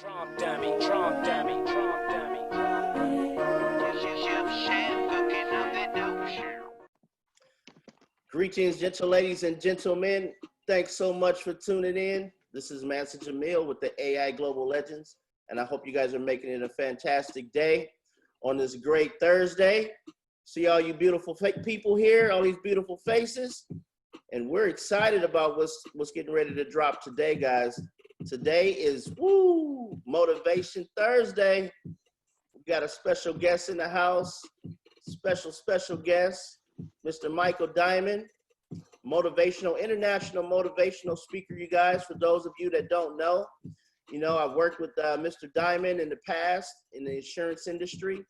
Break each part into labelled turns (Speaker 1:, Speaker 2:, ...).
Speaker 1: Trump dummy, Trump dummy, Trump dummy.
Speaker 2: Greetings, gentle ladies and gentlemen. Thanks so much for tuning in. This is Master Jamil with the AI Global Legends, and I hope you guys are making it a fantastic day on this great Thursday. See all you beautiful people here, all these beautiful faces, and we're excited about what's getting ready to drop today, guys. Today is Motivation Thursday. We got a special guest in the house, special guest, Mr. Michael Diamond, international motivational speaker, you guys. For those of you that don't know, I've worked with Mr. Diamond in the past in the insurance industry.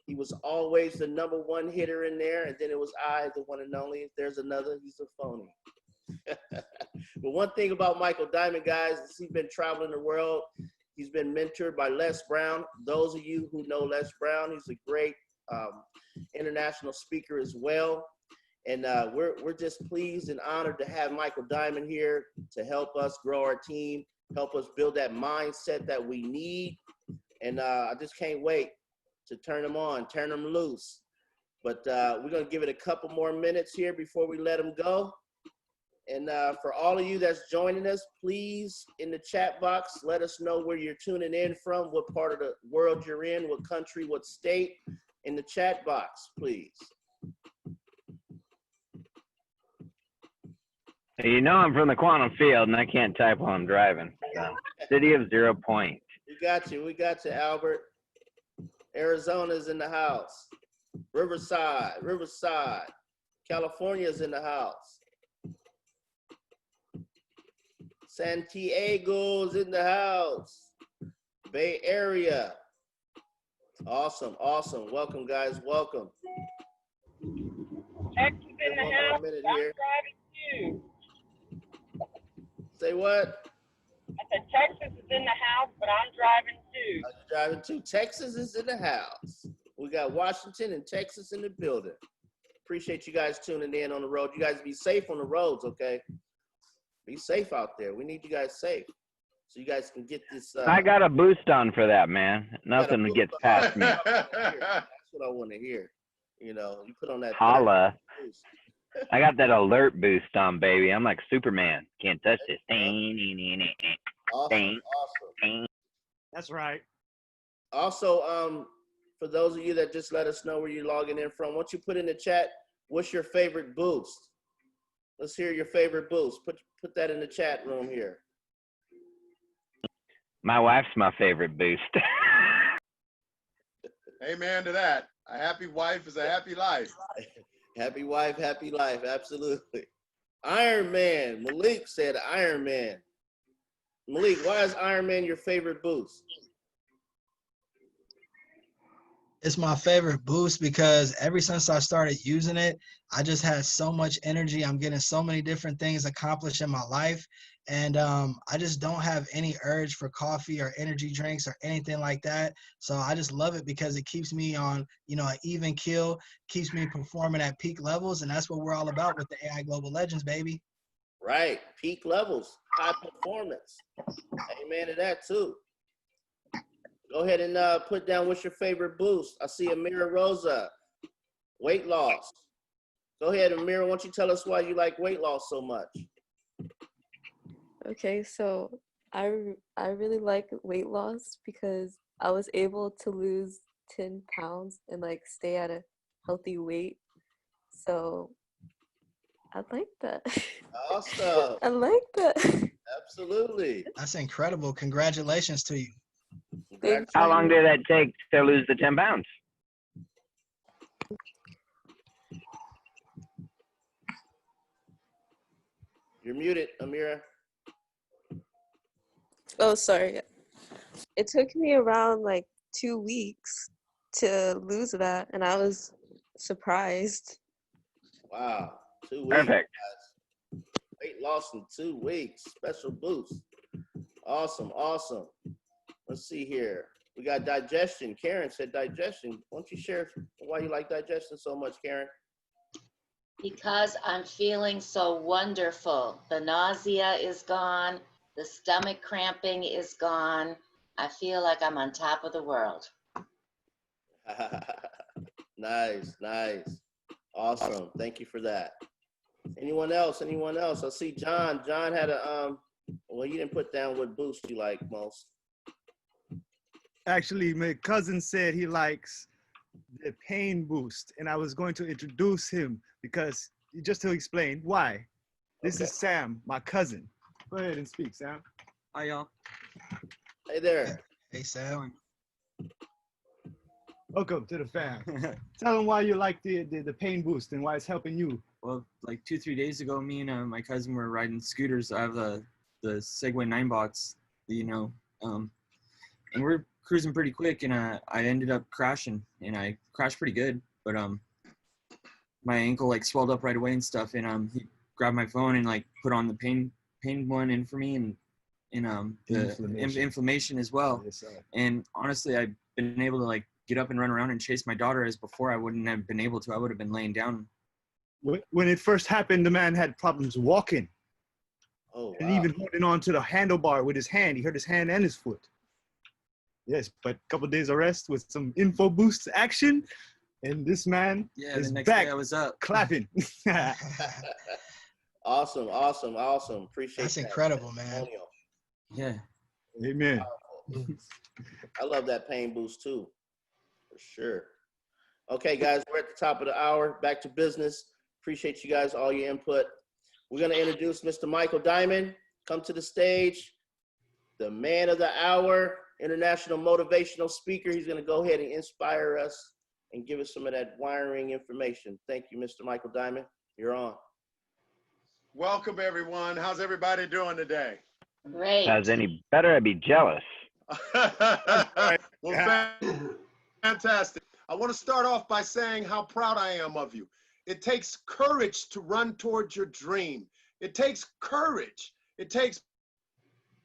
Speaker 2: He was always the #1 hitter in there, and then it was I, the one and only. If there's another, he's a phony. But one thing about Michael Diamond, guys, is he's been traveling the world. He's been mentored by Les Brown. Those of you who know Les Brown, he's a great international speaker as well. And we're just pleased and honored to have Michael Diamond here to help us grow our team, help us build that mindset that we need. And I just can't wait to turn him on, turn him loose. But we're going to give it a couple more minutes here before we let him go. And for all of you that's joining us, please, in the chat box, let us know where you're tuning in from, what part of the world you're in, what country, what state, in the chat box, please.
Speaker 3: You know I'm from the quantum field, and I can't type while I'm driving. So. City of 0 point.
Speaker 2: We got you, Albert. Arizona's in the house. Riverside. California's in the house. Santiego's in the house. Bay Area. Awesome. Welcome, guys. Welcome.
Speaker 4: Texas in the house. I'm driving too.
Speaker 2: Say what?
Speaker 4: I said Texas is in the house, but I'm driving too.
Speaker 2: You're driving too. Texas is in the house. We got Washington and Texas in the building. Appreciate you guys tuning in on the road. You guys be safe on the roads, okay? Be safe out there. We need you guys safe, so you guys can get this.
Speaker 3: I got a boost on for that, man. Nothing gets past me.
Speaker 2: That's what I want to hear. You put on that.
Speaker 3: Holla. I got that alert boost on, baby. I'm like Superman. Can't touch this.
Speaker 2: Awesome.
Speaker 5: That's right.
Speaker 2: Also, for those of you that just let us know where you're logging in from, once you put in the chat, what's your favorite boost? Let's hear your favorite boost. Put that in the chat room here.
Speaker 3: My wife's my favorite boost.
Speaker 6: Amen to that. A happy wife is a happy life.
Speaker 2: Happy wife, happy life. Absolutely. Iron Man. Malik said Iron Man. Malik, why is Iron Man your favorite boost?
Speaker 7: It's my favorite boost because ever since I started using it, I just had so much energy. I'm getting so many different things accomplished in my life. And I just don't have any urge for coffee or energy drinks or anything like that. So I just love it because it keeps me on, an even keel, keeps me performing at peak levels. And that's what we're all about with the AI Global Legends, baby.
Speaker 2: Right. Peak levels, high performance. Amen to that too. Go ahead and put down what's your favorite boost. I see Amira Rosa, weight loss. Go ahead, Amira. Why don't you tell us why you like weight loss so much?
Speaker 8: Okay, so I really like weight loss because I was able to lose 10 pounds and stay at a healthy weight. So I like that.
Speaker 2: Awesome.
Speaker 8: I like that.
Speaker 2: Absolutely.
Speaker 7: That's incredible. Congratulations to you.
Speaker 3: How long did that take to lose the 10 pounds?
Speaker 2: You're muted, Amira.
Speaker 8: Oh, sorry. It took me around 2 weeks to lose that, and I was surprised.
Speaker 2: Wow. 2 weeks.
Speaker 3: Perfect.
Speaker 2: Guys. Weight loss in 2 weeks. Special boost. Awesome. Let's see here. We got digestion. Karen said digestion. Why don't you share why you like digestion so much, Karen?
Speaker 9: Because I'm feeling so wonderful. The nausea is gone. The stomach cramping is gone. I feel like I'm on top of the world.
Speaker 2: Nice, nice. Awesome. Thank you for that. Anyone else? Anyone else? I see John. John had a well, you didn't put down what boost you like most.
Speaker 5: Actually, my cousin said he likes the pain boost, and I was going to introduce him because just to explain why. This
Speaker 2: Okay.
Speaker 5: is Sam, my cousin. Go ahead and speak, Sam.
Speaker 10: Hi, y'all.
Speaker 2: Hey there.
Speaker 7: Hey, Sam.
Speaker 5: Welcome to the fam. Tell them why you like the pain boost and why it's helping you.
Speaker 10: Well, like 2-3 days ago, me and my cousin were riding scooters. I have the Segway 9-box, and we're cruising pretty quick, and I ended up crashing, and I crashed pretty good, but my ankle like swelled up right away and stuff, and he grabbed my phone and like put on the pain one in for me, and the inflammation as well.
Speaker 5: Yes, sir.
Speaker 10: And honestly, I've been able to like get up and run around and chase my daughter, as before I wouldn't have been able to. I would have been laying down.
Speaker 5: When it first happened, the man had problems walking.
Speaker 2: Oh, wow.
Speaker 5: And even holding on to the handlebar with his hand. He hurt his hand and his foot. Yes, but a couple of days of rest with some info boost action, and this man is
Speaker 10: the next
Speaker 5: back
Speaker 10: day I was up
Speaker 5: clapping.
Speaker 2: Awesome, awesome, awesome. Appreciate
Speaker 7: That's
Speaker 2: that.
Speaker 7: incredible, man.
Speaker 10: Yeah.
Speaker 5: Amen.
Speaker 2: I love that pain boost too, for sure. Okay, guys, we're at the top of the hour. Back to business. Appreciate you guys, all your input. We're going to introduce Mr. Michael Diamond. Come to the stage. The man of the hour, international motivational speaker. He's going to go ahead and inspire us and give us some of that wiring information. Thank you, Mr. Michael Diamond. You're on.
Speaker 6: Welcome, everyone. How's everybody doing today?
Speaker 9: Great.
Speaker 3: If I was any better, I'd be jealous.
Speaker 6: Well, fantastic. I want to start off by saying how proud I am of you. It takes courage to run towards your dream. It takes courage. It takes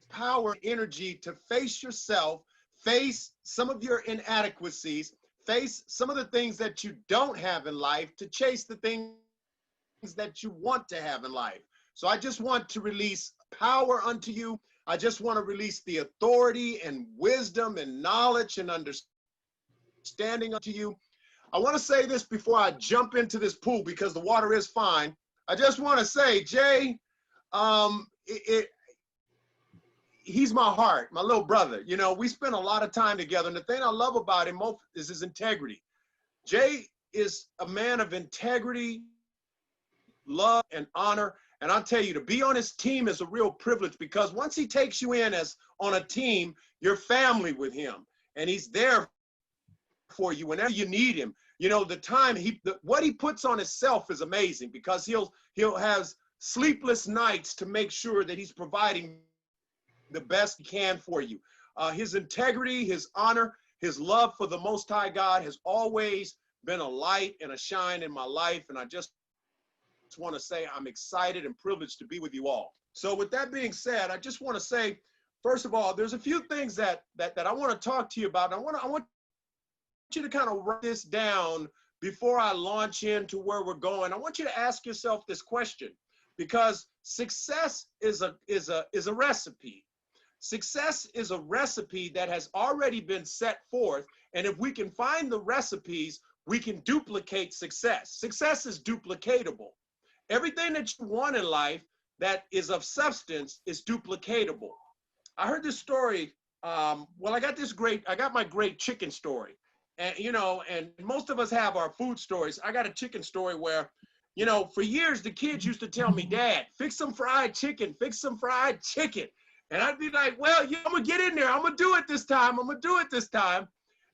Speaker 6: power and energy to face yourself, face some of your inadequacies, face some of the things that you don't have in life, to chase the things that you want to have in life. So I just want to release power unto you. I just want to release the authority and wisdom and knowledge and understanding unto you. I want to say this before I jump into this pool, because the water is fine. I just want to say, Jay, he's my heart, my little brother. You know, we spend a lot of time together, and the thing I love about him most is his integrity. Jay is a man of integrity, love, and honor. And I'll tell you, to be on his team is a real privilege, because once he takes you in as on a team, you're family with him, and he's there for you whenever you need him. You know, what he puts on himself is amazing, because he'll have sleepless nights to make sure that he's providing the best he can for you. His integrity, his honor, his love for the Most High God has always been a light and a shine in my life. And I just want to say I'm excited and privileged to be with you all. So with that being said, I just want to say, first of all, there's a few things that I want to talk to you about. And I want you to kind of write this down before I launch into where we're going. I want you to ask yourself this question, because success is a recipe. Success is a recipe that has already been set forth. And if we can find the recipes, we can duplicate success. Success is duplicatable. Everything that you want in life that is of substance is duplicatable. I heard this story. I got my great chicken story. And, you know, and most of us have our food stories. I got a chicken story where, you know, for years, the kids used to tell me, Dad, fix some fried chicken, fix some fried chicken. And I'd be like, well, yeah, I'm going to get in there. I'm going to do it this time. I'm going to do it this time.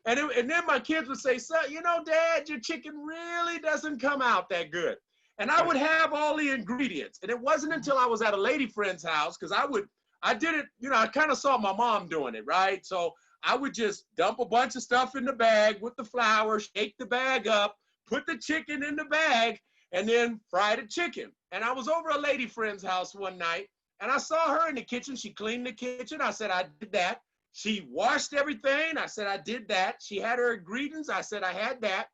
Speaker 6: And then my kids would say, son, you know, Dad, your chicken really doesn't come out that good. And I would have all the ingredients. And it wasn't until I was at a lady friend's house, because I did it, you know, I kind of saw my mom doing it, right? So I would just dump a bunch of stuff in the bag with the flour, shake the bag up, put the chicken in the bag, and then fry the chicken. And I was over a lady friend's house one night, and I saw her in the kitchen. She cleaned the kitchen. I said, I did that. She washed everything. I said, I did that. She had her ingredients. I said, I had that.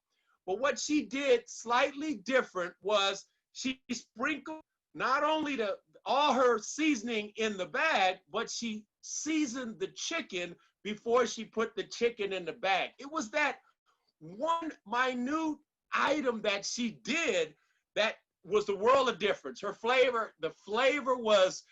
Speaker 6: But what she did slightly different was she sprinkled not only all her seasoning in the bag, but she seasoned the chicken before she put the chicken in the bag. It was that one minute item that she did that was the world of difference. Her flavor, the flavor was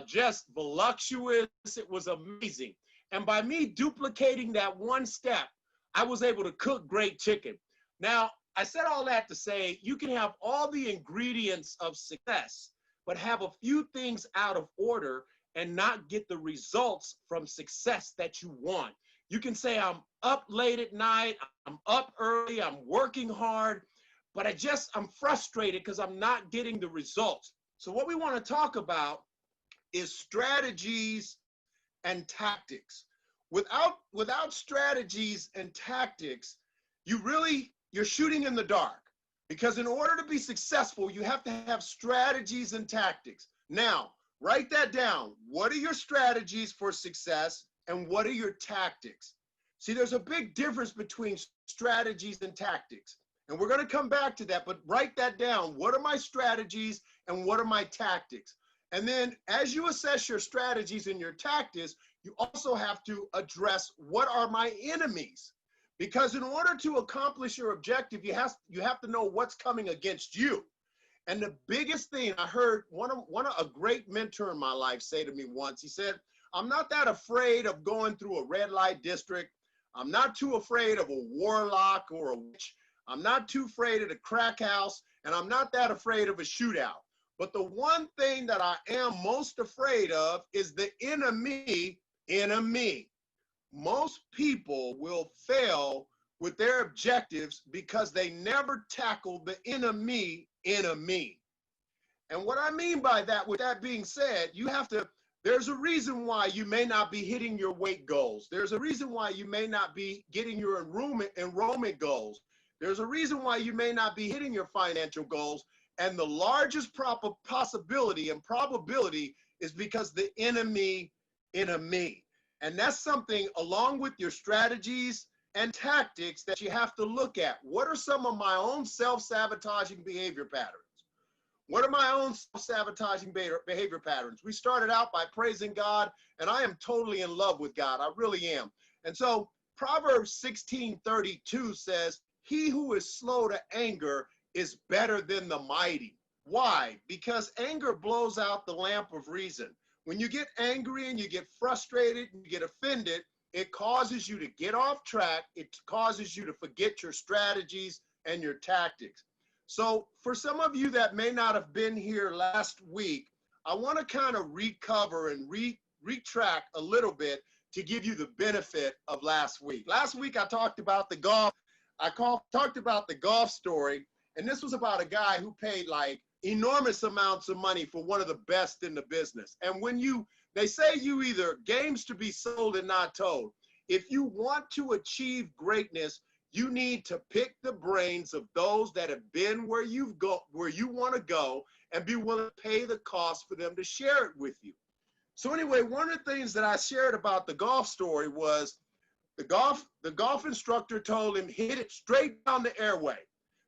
Speaker 6: just voluptuous. It was amazing. And by me duplicating that one step, I was able to cook great chicken. Now, I said all that to say you can have all the ingredients of success, but have a few things out of order and not get the results from success that you want. You can say, I'm up late at night, I'm up early, I'm working hard, but I'm frustrated because I'm not getting the results. So what we want to talk about is strategies and tactics. Without strategies and tactics, you're shooting in the dark, because in order to be successful, you have to have strategies and tactics. Now, write that down. What are your strategies for success and what are your tactics? See, there's a big difference between strategies and tactics. And we're going to come back to that, but write that down. What are my strategies and what are my tactics? And then as you assess your strategies and your tactics, you also have to address what are my enemies? Because in order to accomplish your objective, you have to know what's coming against you. And the biggest thing I heard a great mentor in my life say to me once, he said, I'm not that afraid of going through a red light district. I'm not too afraid of a warlock or a witch. I'm not too afraid of the crack house, and I'm not that afraid of a shootout. But the one thing that I am most afraid of is the enemy. Most people will fail with their objectives because they never tackle the enemy. And what I mean by that, with that being said, there's a reason why you may not be hitting your weight goals. There's a reason why you may not be getting your enrollment goals. There's a reason why you may not be hitting your financial goals. And the largest possibility and probability is because the enemy. And that's something, along with your strategies and tactics, that you have to look at. What are some of my own self-sabotaging behavior patterns? What are my own self-sabotaging behavior patterns? We started out by praising God, and I am totally in love with God. I really am. And so Proverbs 16:32 says, he who is slow to anger is better than the mighty. Why? Because anger blows out the lamp of reason. When you get angry and you get frustrated and you get offended, it causes you to get off track. It causes you to forget your strategies and your tactics. So for some of you that may not have been here last week, I want to kind of recover and retrack a little bit to give you the benefit of last week. Last week I talked about the golf. Talked about the golf story, and this was about a guy who paid like enormous amounts of money for one of the best in the business. And they say you either games to be sold and not told. If you want to achieve greatness, you need to pick the brains of those that have been where you want to go, and be willing to pay the cost for them to share it with you. So anyway, one of the things that I shared about the golf story was the golf instructor told him, hit it straight down the airway.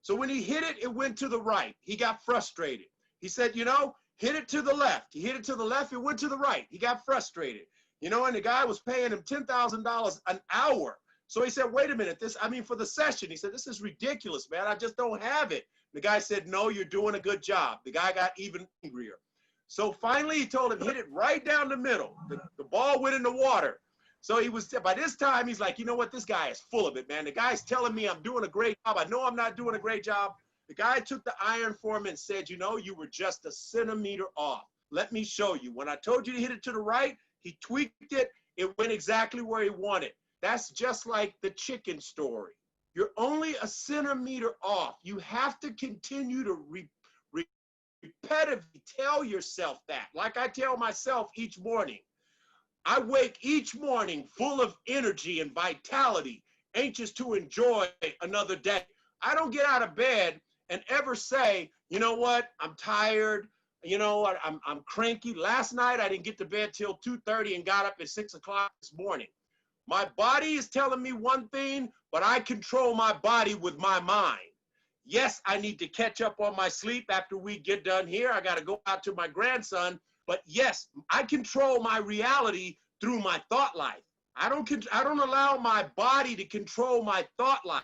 Speaker 6: So when he hit it, it went to the right. He got frustrated. He said, hit it to the left. He hit it to the left, it went to the right. He got frustrated. And the guy was paying him $10,000 an hour. So he said, wait a minute, for the session. He said, this is ridiculous, man. I just don't have it. The guy said, no, you're doing a good job. The guy got even angrier. So finally he told him, hit it right down the middle. The ball went in the water. So by this time, he's like, you know what? This guy is full of it, man. The guy's telling me I'm doing a great job. I know I'm not doing a great job. The guy took the iron for him and said, you were just a centimeter off. Let me show you. When I told you to hit it to the right, he tweaked it. It went exactly where he wanted. That's just like the chicken story. You're only a centimeter off. You have to continue to repetitively tell yourself that. Like I tell myself each morning. I wake each morning full of energy and vitality, anxious to enjoy another day. I don't get out of bed and ever say, you know what, I'm tired, I'm cranky. Last night I didn't get to bed till 2:30 and got up at 6 o'clock this morning. My body is telling me one thing, but I control my body with my mind. Yes, I need to catch up on my sleep after we get done here. I got to go out to my grandson. But yes, I control my reality through my thought life. I don't allow my body to control my thought life.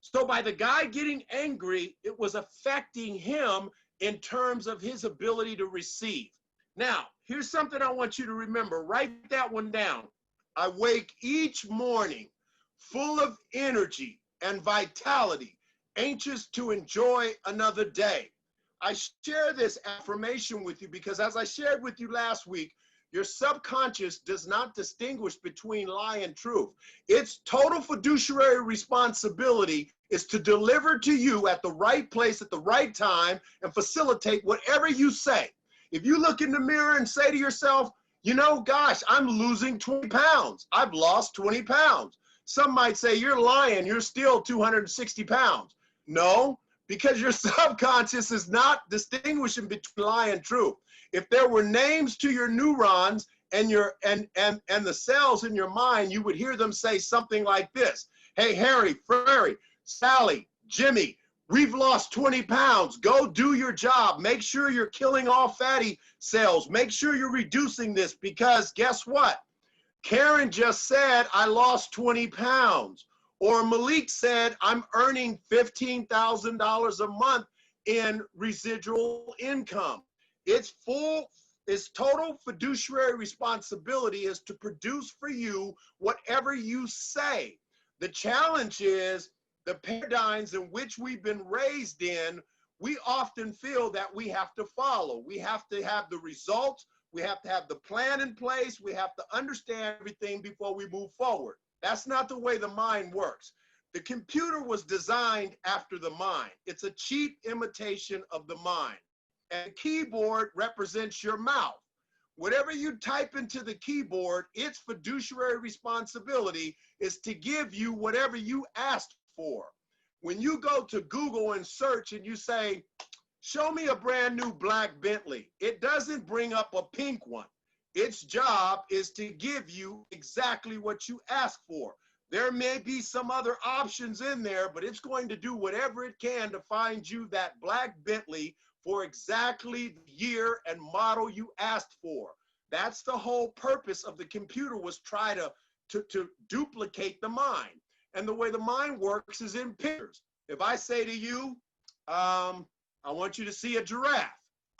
Speaker 6: So by the guy getting angry, it was affecting him in terms of his ability to receive. Now, here's something I want you to remember. Write that one down. I wake each morning full of energy and vitality, anxious to enjoy another day. I share this affirmation with you because, as I shared with you last week, your subconscious does not distinguish between lie and truth. Its total fiduciary responsibility is to deliver to you at the right place at the right time and facilitate whatever you say. If you look in the mirror and say to yourself, you know, gosh, I'm losing 20 pounds. I've lost 20 pounds. Some might say, you're lying. You're still 260 pounds. No, because your subconscious is not distinguishing between lie and truth. If there were names to your neurons and the cells in your mind, you would hear them say something like this. Hey, Harry, Ferry, Sally, Jimmy, we've lost 20 pounds. Go do your job. Make sure you're killing off fatty cells. Make sure you're reducing this, because guess what? Karen just said, I lost 20 pounds. Or Malik said, I'm earning $15,000 a month in residual income. Its total fiduciary responsibility is to produce for you whatever you say. The challenge is the paradigms in which we've been raised in, we often feel that we have to follow. We have to have the results. We have to have the plan in place. We have to understand everything before we move forward. That's not the way the mind works. The computer was designed after the mind. It's a cheap imitation of the mind. And the keyboard represents your mouth. Whatever you type into the keyboard, its fiduciary responsibility is to give you whatever you asked for. When you go to Google and search and you say, show me a brand new black Bentley, it doesn't bring up a pink one. Its job is to give you exactly what you ask for. There may be some other options in there, but it's going to do whatever it can to find you that black Bentley for exactly the year and model you asked for. That's the whole purpose of the computer, was try to duplicate the mind. And the way the mind works is in pictures. If I say to you, I want you to see a giraffe,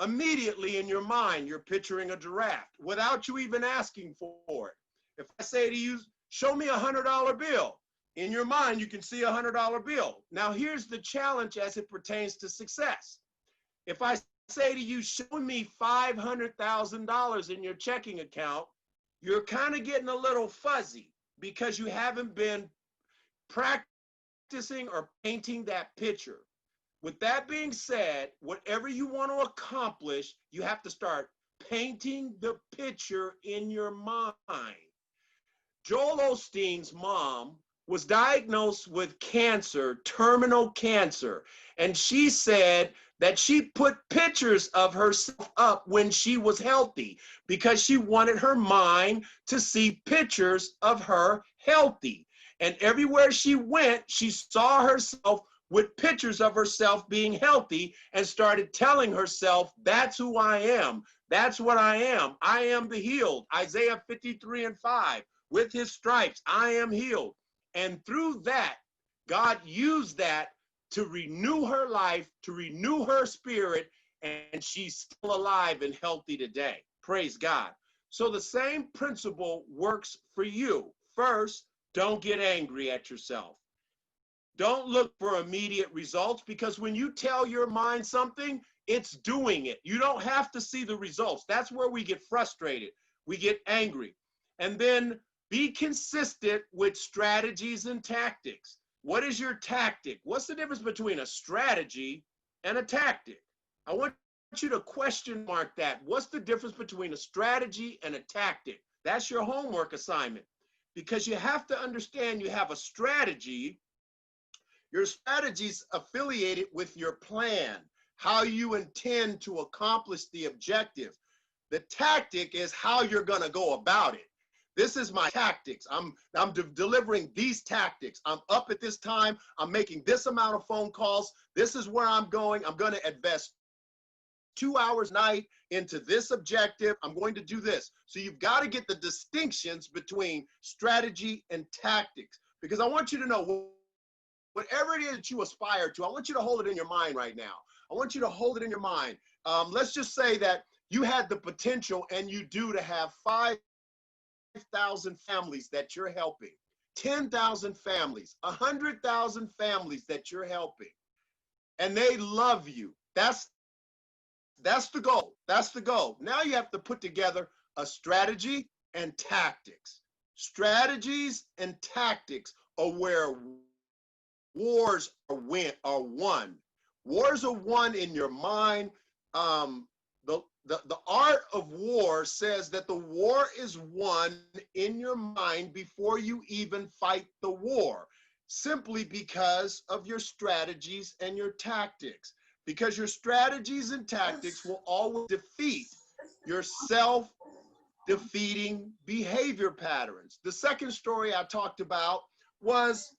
Speaker 6: immediately in your mind, you're picturing a giraffe without you even asking for it. If I say to you, show me $100 bill, in your mind, you can see a $100 bill. Now, here's the challenge as it pertains to success. If I say to you, show me $500,000 in your checking account, you're kind of getting a little fuzzy because you haven't been practicing or painting that picture. With that being said, whatever you want to accomplish, you have to start painting the picture in your mind. Joel Osteen's mom was diagnosed with cancer, terminal cancer, and she said that she put pictures of herself up when she was healthy because she wanted her mind to see pictures of her healthy. And everywhere she went, she saw herself with pictures of herself being healthy and started telling herself, that's who I am. That's what I am. I am the healed. Isaiah 53:5, with his stripes, I am healed. And through that, God used that to renew her life, to renew her spirit, and she's still alive and healthy today. Praise God. So the same principle works for you. First, don't get angry at yourself. Don't look for immediate results, because when you tell your mind something, it's doing it. You don't have to see the results. That's where we get frustrated. We get angry. And then be consistent with strategies and tactics. What is your tactic? What's the difference between a strategy and a tactic? I want you to question mark that. What's the difference between a strategy and a tactic? That's your homework assignment, because you have to understand you have a strategy. Your strategy's affiliated with your plan, how you intend to accomplish the objective. The tactic is how you're going to go about it. This is my tactics. I'm delivering these tactics. I'm up at this time. I'm making this amount of phone calls. This is where I'm going. I'm going to invest 2 hours a night into this objective. I'm going to do this. So you've got to get the distinctions between strategy and tactics, because I want you to know whatever it is that you aspire to, I want you to hold it in your mind right now. I want you to hold it in your mind. Let's just say that you had the potential, and you do, to have 5,000 families that you're helping, 10,000 families, 100,000 families that you're helping, and they love you. That's the goal. That's the goal. Now you have to put together a strategy and tactics. Strategies and tactics are where wars are won. Wars are won in your mind. The art of war says that the war is won in your mind before you even fight the war, simply because of your strategies and your tactics. Because your strategies and tactics will always defeat your self-defeating behavior patterns. The second story I talked about was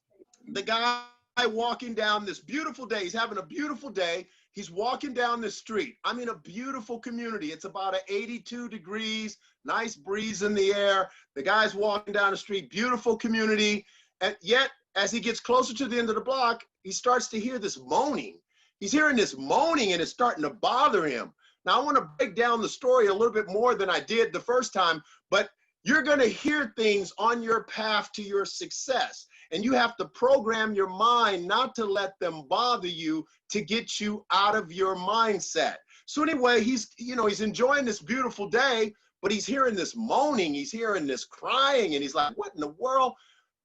Speaker 6: the guy walking down this beautiful day. He's having a beautiful day. He's walking down the street. I'm in a beautiful community. It's about 82 degrees, nice breeze in the air. The guy's walking down the street, beautiful community. And yet, as he gets closer to the end of the block, he starts to hear this moaning. He's hearing this moaning, and it's starting to bother him. Now, I want to break down the story a little bit more than I did the first time, but you're going to hear things on your path to your success. And you have to program your mind not to let them bother you, to get you out of your mindset. So anyway, he's enjoying this beautiful day, but he's hearing this moaning, he's hearing this crying, and he's like, what in the world?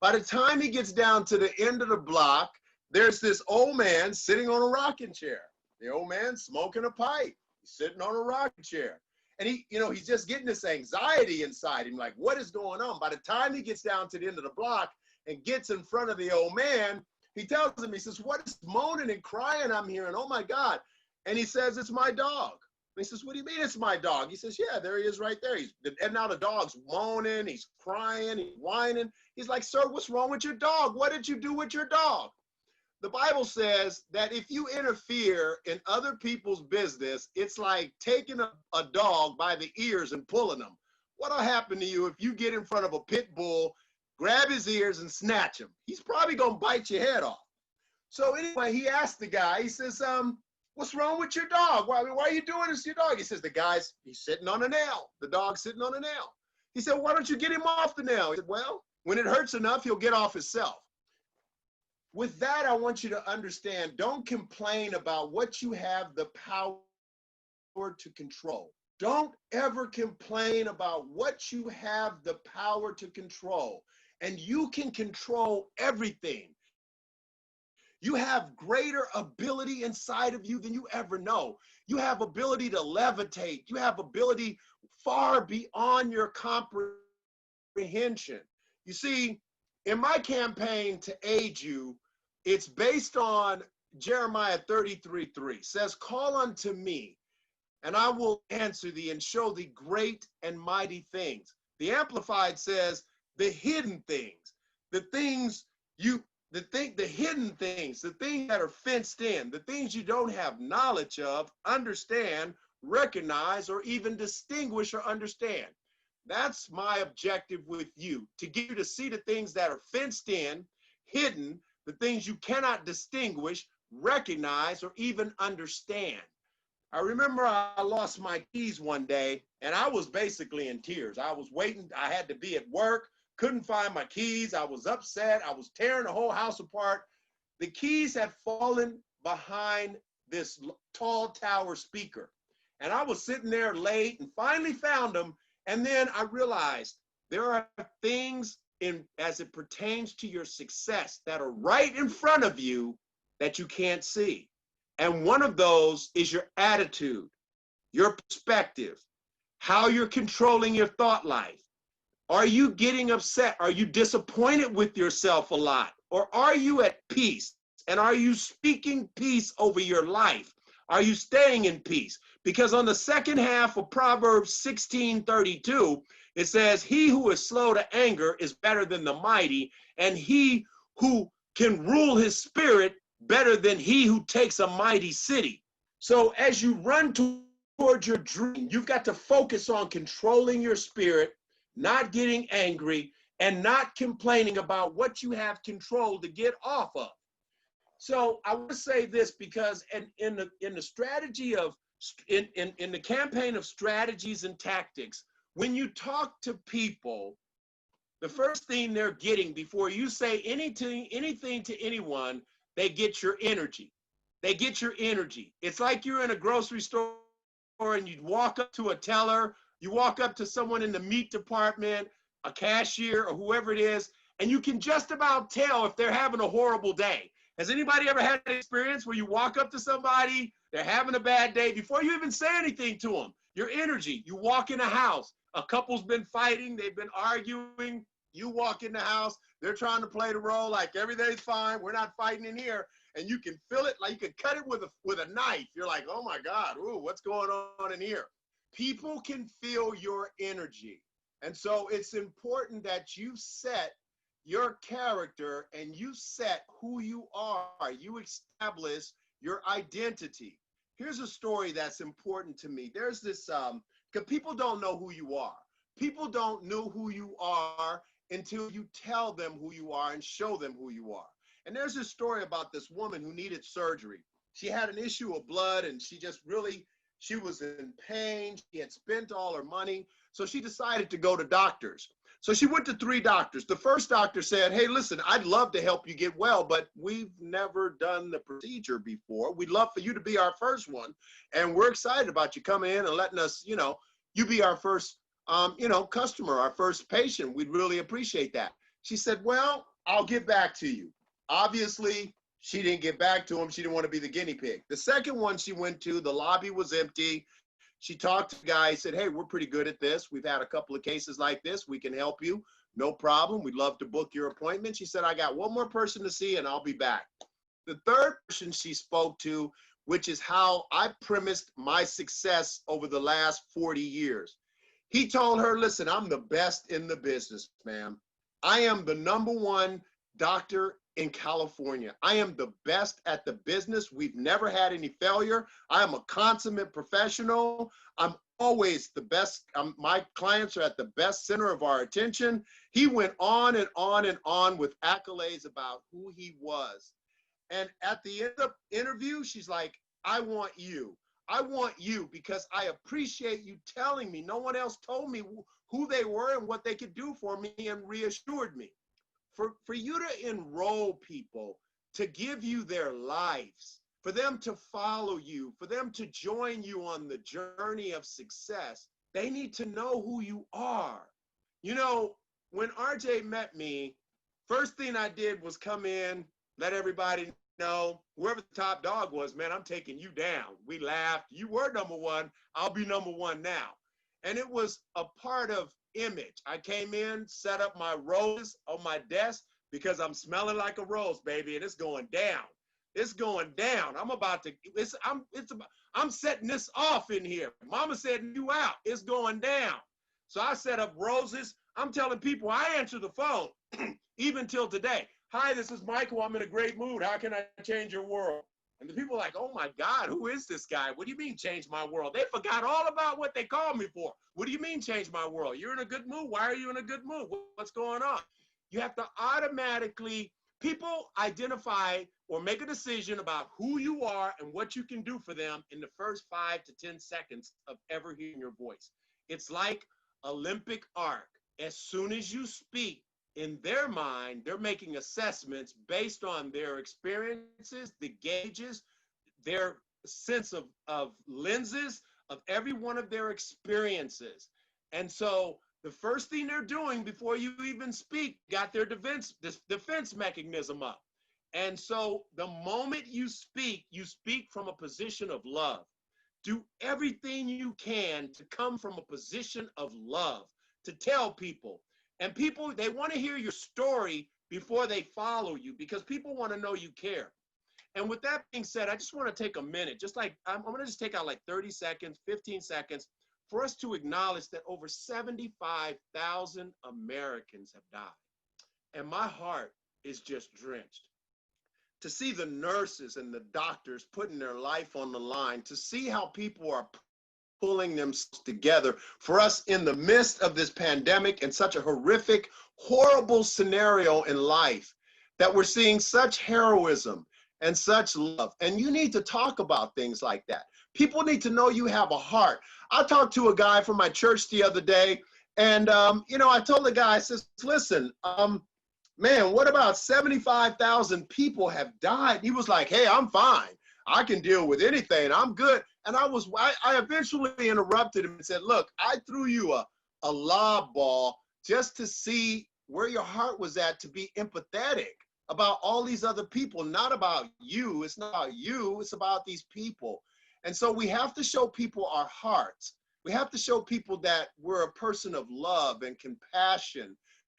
Speaker 6: By the time he gets down to the end of the block, there's this old man sitting on a rocking chair. The old man smoking a pipe. He's sitting on a rocking chair. And he's just getting this anxiety inside him, like, what is going on? By the time he gets down to the end of the block and gets in front of the old man, he tells him, he says, what is moaning and crying I'm hearing? Oh my God. And he says, it's my dog. And he says, what do you mean it's my dog? He says, yeah, there he is right there. And now the dog's moaning, he's crying, he's whining. He's like, sir, what's wrong with your dog? What did you do with your dog? The Bible says that if you interfere in other people's business, it's like taking a dog by the ears and pulling them. What'll happen to you if you get in front of a pit bull, grab his ears and snatch him? He's probably gonna bite your head off. So anyway, he asked the guy, he says, what's wrong with your dog? Why are you doing this to your dog? He says, he's sitting on a nail. The dog's sitting on a nail. He said, why don't you get him off the nail? He said, well, when it hurts enough, he'll get off himself. With that, I want you to understand, don't complain about what you have the power to control. Don't ever complain about what you have the power to control. And you can control everything. You have greater ability inside of you than you ever know. You have ability to levitate. You have ability far beyond your comprehension. You see, in my campaign to aid you, it's based on Jeremiah 33:3. Says, call unto me, and I will answer thee and show thee great and mighty things. The Amplified says, the hidden things, the hidden things, the things that are fenced in, the things you don't have knowledge of, understand, recognize, or even distinguish or understand. That's my objective with you, to get you to see the things that are fenced in, hidden, the things you cannot distinguish, recognize, or even understand. I remember I lost my keys one day, and I was basically in tears. I was waiting. I had to be at work, couldn't find my keys. I was upset. I was tearing the whole house apart. The keys had fallen behind this tall tower speaker. And I was sitting there late and finally found them. And then I realized there are things as it pertains to your success that are right in front of you that you can't see. And one of those is your attitude, your perspective, how you're controlling your thought life. Are you getting upset? Are you disappointed with yourself a lot? Or are you at peace? And are you speaking peace over your life? Are you staying in peace? Because on the second half of Proverbs 16:32, it says, he who is slow to anger is better than the mighty, and he who can rule his spirit better than he who takes a mighty city. So as you run towards your dream. You've got to focus on controlling your spirit, not getting angry, and not complaining about what you have control to get off of. So I want to say this because in the strategy of in the campaign of strategies and tactics, when you talk to people, the first thing they're getting before you say anything to anyone, they get your energy. They get your energy. It's like you're in a grocery store and you walk up to a teller, you walk up to someone in the meat department, a cashier or whoever it is, and you can just about tell if they're having a horrible day. Has anybody ever had an experience where you walk up to somebody, they're having a bad day, before you even say anything to them, your energy, you walk in a house, a couple's been fighting, they've been arguing, you walk in the house, they're trying to play the role like everything's fine, we're not fighting in here, and you can feel it, like you can cut it with a knife. You're like, oh my God, ooh, what's going on in here? People can feel your energy. And so it's important that you set your character and you set who you are. You establish your identity. Here's a story that's important to me. There's this, because people don't know who you are. People don't know who you are until you tell them who you are and show them who you are. And there's this story about this woman who needed surgery. She had an issue of blood and she was in pain. She had spent all her money. So she decided to go to doctors. So she went to 3 doctors. The first doctor said, hey, listen, I'd love to help you get well, but we've never done the procedure before. We'd love for you to be our first one. And we're excited about you coming in and letting us, you be our first, customer, our first patient. We'd really appreciate that. She said, well, I'll get back to you. Obviously, she didn't get back to him. She didn't want to be the guinea pig. The second one she went to, the lobby was empty. She talked to the guy, said, hey, we're pretty good at this. We've had a couple of cases like this. We can help you. No problem. We'd love to book your appointment. She said, I got one more person to see and I'll be back. The third person she spoke to, which is how I premised my success over the last 40 years. He told her, listen, I'm the best in the business, ma'am. I am the #1 doctor in California. I am the best at the business. We've never had any failure. I am a consummate professional. I'm always the best. My clients are at the best center of our attention. He went on and on and on with accolades about who he was. And at the end of the interview, she's like, I want you. I want you because I appreciate you telling me. No one else told me who they were and what they could do for me and reassured me. For you to enroll people, to give you their lives, for them to follow you, for them to join you on the journey of success, they need to know who you are. When RJ met me, first thing I did was come in, let everybody know, whoever the top dog was, man, I'm taking you down. We laughed. You were #1. I'll be #1 now. And it was a part of image. I came in, set up my rose on my desk because I'm smelling like a rose, baby, and it's going down. It's going down. I'm setting this off in here. Mama said you out. It's going down. So I set up roses. I'm telling people, I answer the phone even till today. Hi, this is Michael. I'm in a great mood. How can I change your world? And the people are like, oh my God, who is this guy? What do you mean change my world? They forgot all about what they called me for. What do you mean change my world? You're in a good mood. Why are you in a good mood? What's going on? You have to automatically, people identify or make a decision about who you are and what you can do for them in the first 5 to 10 seconds of ever hearing your voice. It's like Olympic arc. As soon as you speak, in their mind, they're making assessments based on their experiences, the gauges, their sense of lenses of every one of their experiences. And so the first thing they're doing before you even speak, got their defense mechanism up. And so the moment you speak from a position of love. Do everything you can to come from a position of love, to tell people. And people, they want to hear your story before they follow you because people want to know you care. And with that being said, I just want to take a minute, I'm going to just take out like 30 seconds, 15 seconds for us to acknowledge that over 75,000 Americans have died. And my heart is just drenched. To see the nurses and the doctors putting their life on the line, to see how people are pulling themselves together for us in the midst of this pandemic and such a horrific, horrible scenario in life that we're seeing such heroism and such love. And you need to talk about things like that. People need to know you have a heart. I talked to a guy from my church the other day, and I told the guy, I says, listen, man, what about 75,000 people have died? He was like, hey, I'm fine. I can deal with anything. I'm good. And I eventually interrupted him and said, look, I threw you a lob ball just to see where your heart was at, to be empathetic about all these other people, not about you. It's not about you, it's about these people. And so we have to show people our hearts. We have to show people that we're a person of love and compassion,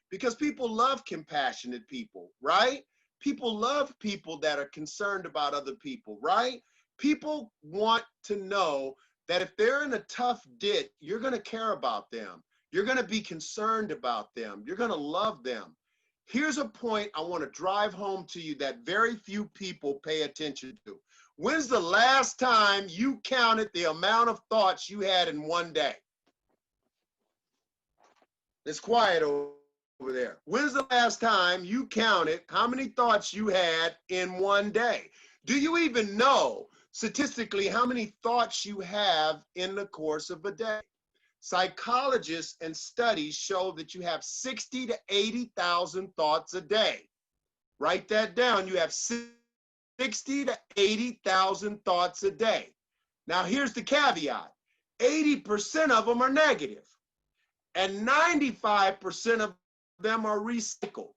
Speaker 6: because people love compassionate people, right? People love people that are concerned about other people, right? People want to know that if they're in a tough ditch, you're going to care about them. You're going to be concerned about them. You're going to love them. Here's a point I want to drive home to you that very few people pay attention to. When's the last time you counted the amount of thoughts you had in one day? It's quiet over there. When's the last time you counted how many thoughts you had in one day? Do you even know statistically how many thoughts you have in the course of a day? Psychologists and studies show that you have 60 to 80,000 thoughts a day. Write that down. You have 60 to 80,000 thoughts a day. Now, here's the caveat. 80% of them are negative, and 95% of them are recycled.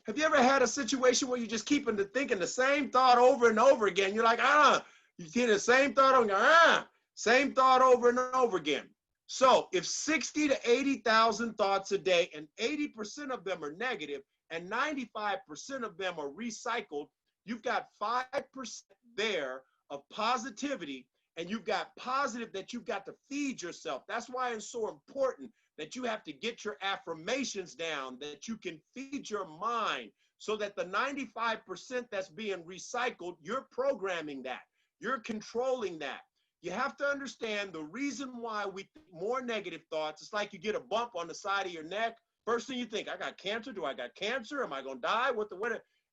Speaker 6: Have you ever had a situation where you just keep thinking the same thought over and over again? You're like, you hear the same thought over, same thought over and over again. So if 60 to 80,000 thoughts a day and 80% of them are negative and 95% of them are recycled, you've got 5% there of positivity, and you've got positive that you've got to feed yourself. That's why it's so important that you have to get your affirmations down, that you can feed your mind, so that the 95% that's being recycled, you're programming that. You're controlling that. You have to understand the reason why we think more negative thoughts. It's like you get a bump on the side of your neck. First thing you think, I got cancer. Do I got cancer? Am I going to die? What?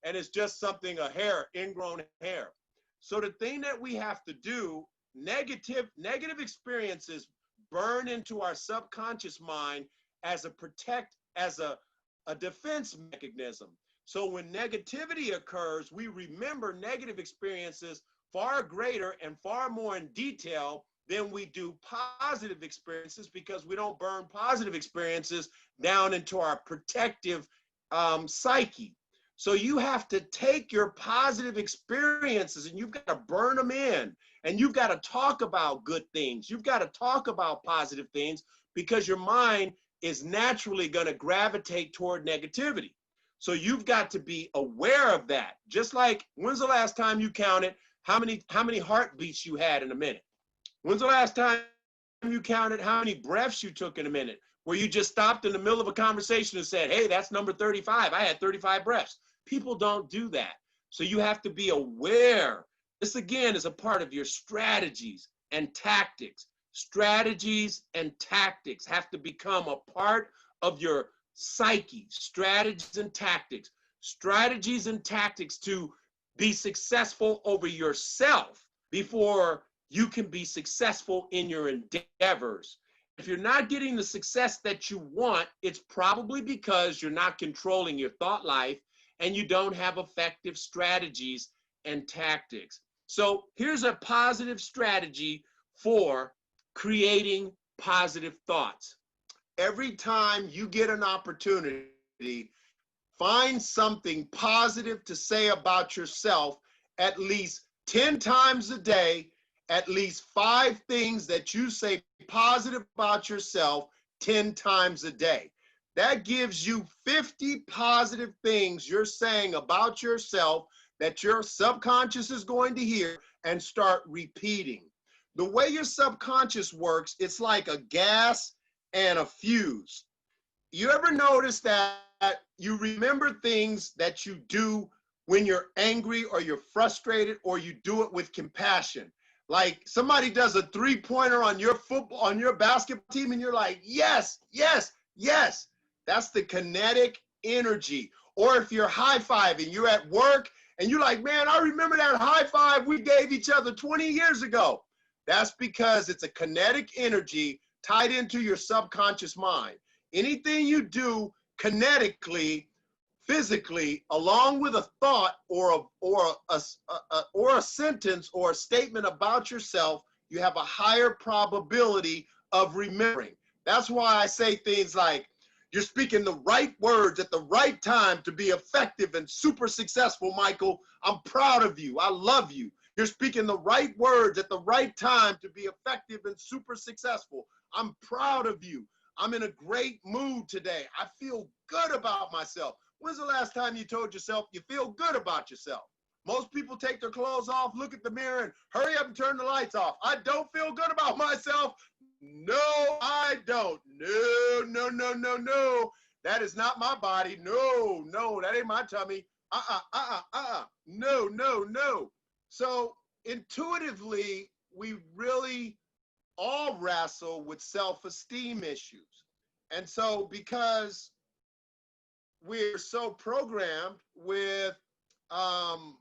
Speaker 6: And it's just something, a hair, ingrown hair. So the thing that we have to do, negative experiences burn into our subconscious mind as a defense mechanism. So when negativity occurs, we remember negative experiences far greater and far more in detail than we do positive experiences, because we don't burn positive experiences down into our protective psyche. So you have to take your positive experiences and you've got to burn them in, and you've got to talk about good things. You've got to talk about positive things, because your mind is naturally going to gravitate toward negativity. So you've got to be aware of that. Just like, when's the last time you counted how many heartbeats you had in a minute? When's the last time you counted how many breaths you took in a minute, where you just stopped in the middle of a conversation and said, hey, that's number 35. I had 35 breaths. People don't do that. So you have to be aware. This, again, is a part of your strategies and tactics. Strategies and tactics have to become a part of your psyche. Strategies and tactics. Strategies and tactics to be successful over yourself before you can be successful in your endeavors. If you're not getting the success that you want, it's probably because you're not controlling your thought life and you don't have effective strategies and tactics. So here's a positive strategy for creating positive thoughts. Every time you get an opportunity, find something positive to say about yourself at least 10 times a day, at least 5 things that you say positive about yourself 10 times a day. That gives you 50 positive things you're saying about yourself that your subconscious is going to hear and start repeating. The way your subconscious works, it's like a gas and a fuse. You ever notice that you remember things that you do when you're angry or you're frustrated, or you do it with compassion? Like somebody does a 3-pointer on your football, on your basketball team, and you're like, yes, yes, yes. That's the kinetic energy. Or if you're high-fiving, you're at work, and you're like, man, I remember that high five we gave each other 20 years ago. That's because it's a kinetic energy tied into your subconscious mind. Anything you do kinetically, physically, along with a thought or a sentence or a statement about yourself, you have a higher probability of remembering. That's why I say things like, you're speaking the right words at the right time to be effective and super successful, Michael. I'm proud of you. I love you. You're speaking the right words at the right time to be effective and super successful. I'm proud of you. I'm in a great mood today. I feel good about myself. When's the last time you told yourself you feel good about yourself? Most people take their clothes off, look at the mirror, and hurry up and turn the lights off. I don't feel good about myself. No, I don't. No, no, no, no, no. That is not my body. No, no, that ain't my tummy. No, no, no. So intuitively, we really all wrestle with self-esteem issues. And so because we're so programmed with 30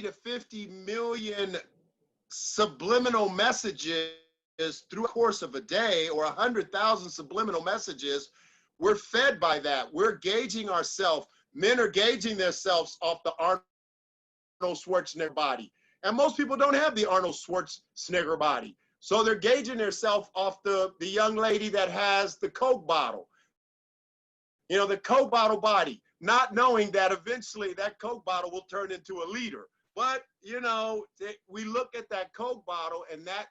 Speaker 6: to 50 million subliminal messages through the course of a day, or 100,000 subliminal messages, we're fed by that. We're gauging ourselves. Men are gauging themselves off the Arnold Schwarzenegger body. And most people don't have the Arnold Schwarzenegger body. So they're gauging themselves off the young lady that has the Coke bottle. You know, the Coke bottle body, not knowing that eventually that Coke bottle will turn into a liter. But, you know, we look at that Coke bottle and that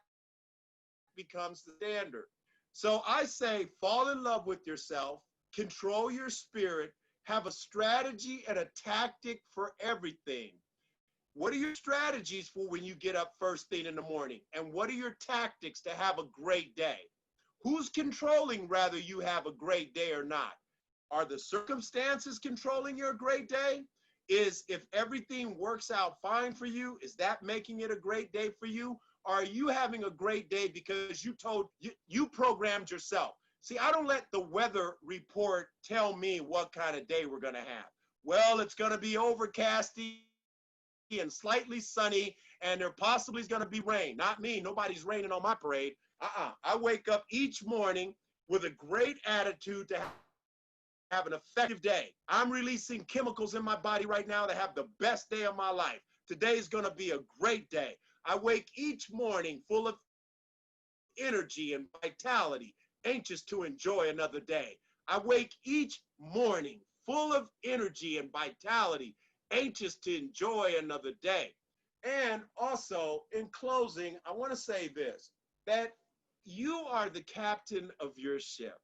Speaker 6: becomes the standard. So I say, fall in love with yourself, control your spirit, have a strategy and a tactic for everything. What are your strategies for when you get up first thing in the morning? And what are your tactics to have a great day? Who's controlling whether you have a great day or not? Are the circumstances controlling your great day? Is if everything works out fine for you, is that making it a great day for you? Or are you having a great day because you programmed yourself? See, I don't let the weather report tell me what kind of day we're going to have. Well, it's going to be overcasty and slightly sunny, and there possibly is going to be rain. Not me. Nobody's raining on my parade. I wake up each morning with a great attitude to have an effective day. I'm releasing chemicals in my body right now to have the best day of my life. Today is going to be a great day. I wake each morning full of energy and vitality, anxious to enjoy another day. I wake each morning full of energy and vitality, anxious to enjoy another day. And also, in closing, I want to say this, that you are the captain of your ship.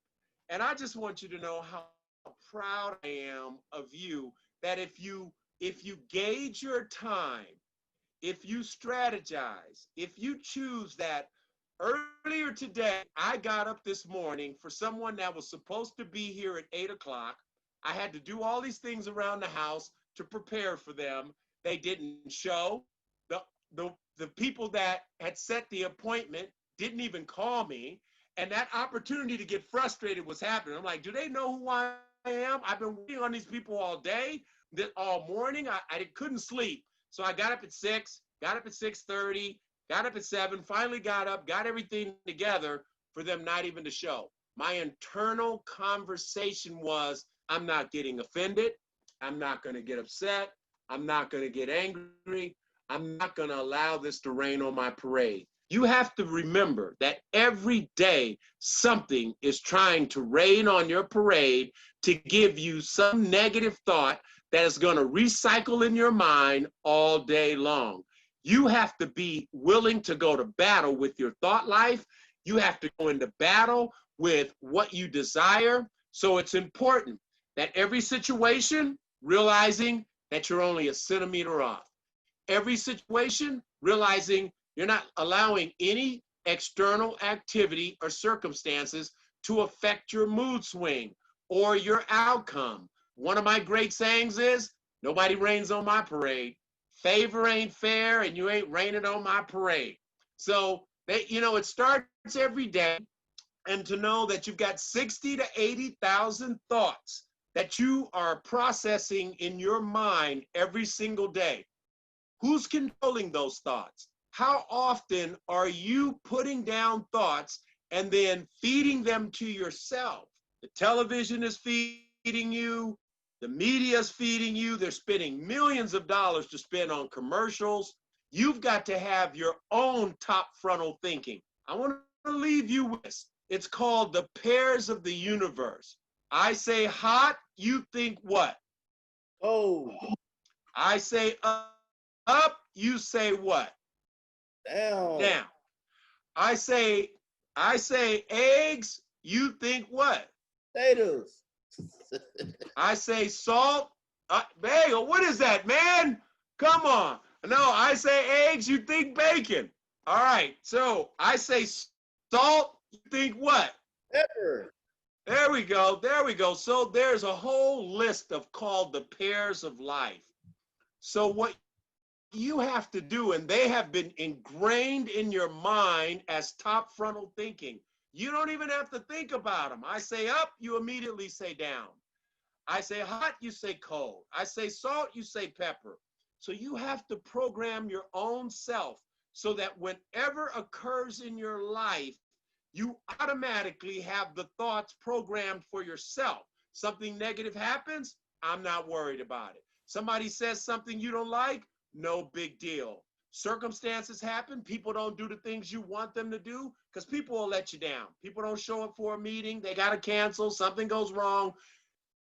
Speaker 6: And I just want you to know how proud I am of you, that if you gauge your time, if you strategize, if you choose that. Earlier today, I got up this morning for someone that was supposed to be here at 8 o'clock. I had to do all these things around the house to prepare for them. They didn't show. The people that had set the appointment didn't even call me. And that opportunity to get frustrated was happening. I'm like, do they know who I am? I've been waiting on these people all day, all morning. I couldn't sleep. So I got up at 6, got up at 6:30, got up at 7, finally got up, got everything together for them not even to show. My internal conversation was, I'm not getting offended. I'm not going to get upset. I'm not going to get angry. I'm not going to allow this to rain on my parade. You have to remember that every day something is trying to rain on your parade to give you some negative thought that is going to recycle in your mind all day long. You have to be willing to go to battle with your thought life. You have to go into battle with what you desire. So it's important that every situation, realizing that you're only a centimeter off. Every situation, realizing you're not allowing any external activity or circumstances to affect your mood swing or your outcome. One of my great sayings is, nobody rains on my parade. favor ain't fair and you ain't raining on my parade. So it starts every day, and to know that you've got 60 to 80,000 thoughts that you are processing in your mind every single day. Who's controlling those thoughts? How often are you putting down thoughts and then feeding them to yourself? The television is feeding you. The media is feeding you. They're spending millions of dollars to spend on commercials. You've got to have your own top frontal thinking. I want to leave you with this. It's called the pairs of the universe. I say hot, you think what?
Speaker 2: Oh,
Speaker 6: I say up, you say what?
Speaker 2: down.
Speaker 6: Down. I say eggs, you think what?
Speaker 2: Potatoes.
Speaker 6: I say salt. Hey, what is that, man? Come on. No, I say eggs, you think bacon. All right, so I say salt, you think what?
Speaker 2: Pepper.
Speaker 6: There we go. There we go. So there's a whole list of called the pairs of life. So what you have to do, and they have been ingrained in your mind as top frontal thinking. You don't even have to think about them. I say up, you immediately say down. I say hot, you say cold. I say salt, you say pepper. So you have to program your own self so that whenever occurs in your life, you automatically have the thoughts programmed for yourself. Something negative happens, I'm not worried about it. Somebody says something you don't like, no big deal. Circumstances happen, people don't do the things you want them to do because people will let you down. People don't show up for a meeting, they got to cancel, something goes wrong.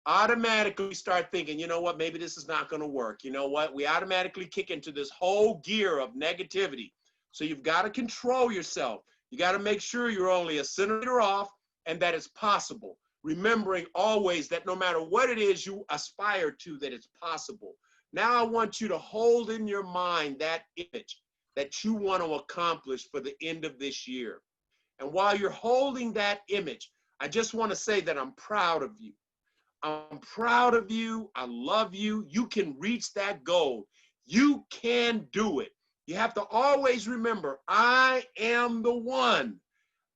Speaker 6: Automatically start thinking, you know what, maybe this is not going to work. You know what, we automatically kick into this whole gear of negativity. So you've got to control yourself. You got to make sure you're only a centimeter off and that it's possible. Remembering always that no matter what it is you aspire to, that it's possible. Now I want you to hold in your mind that image that you want to accomplish for the end of this year. And while you're holding that image, I just want to say that I'm proud of you. I'm proud of you. I love you. You can reach that goal. You can do it. You have to always remember, I am the one.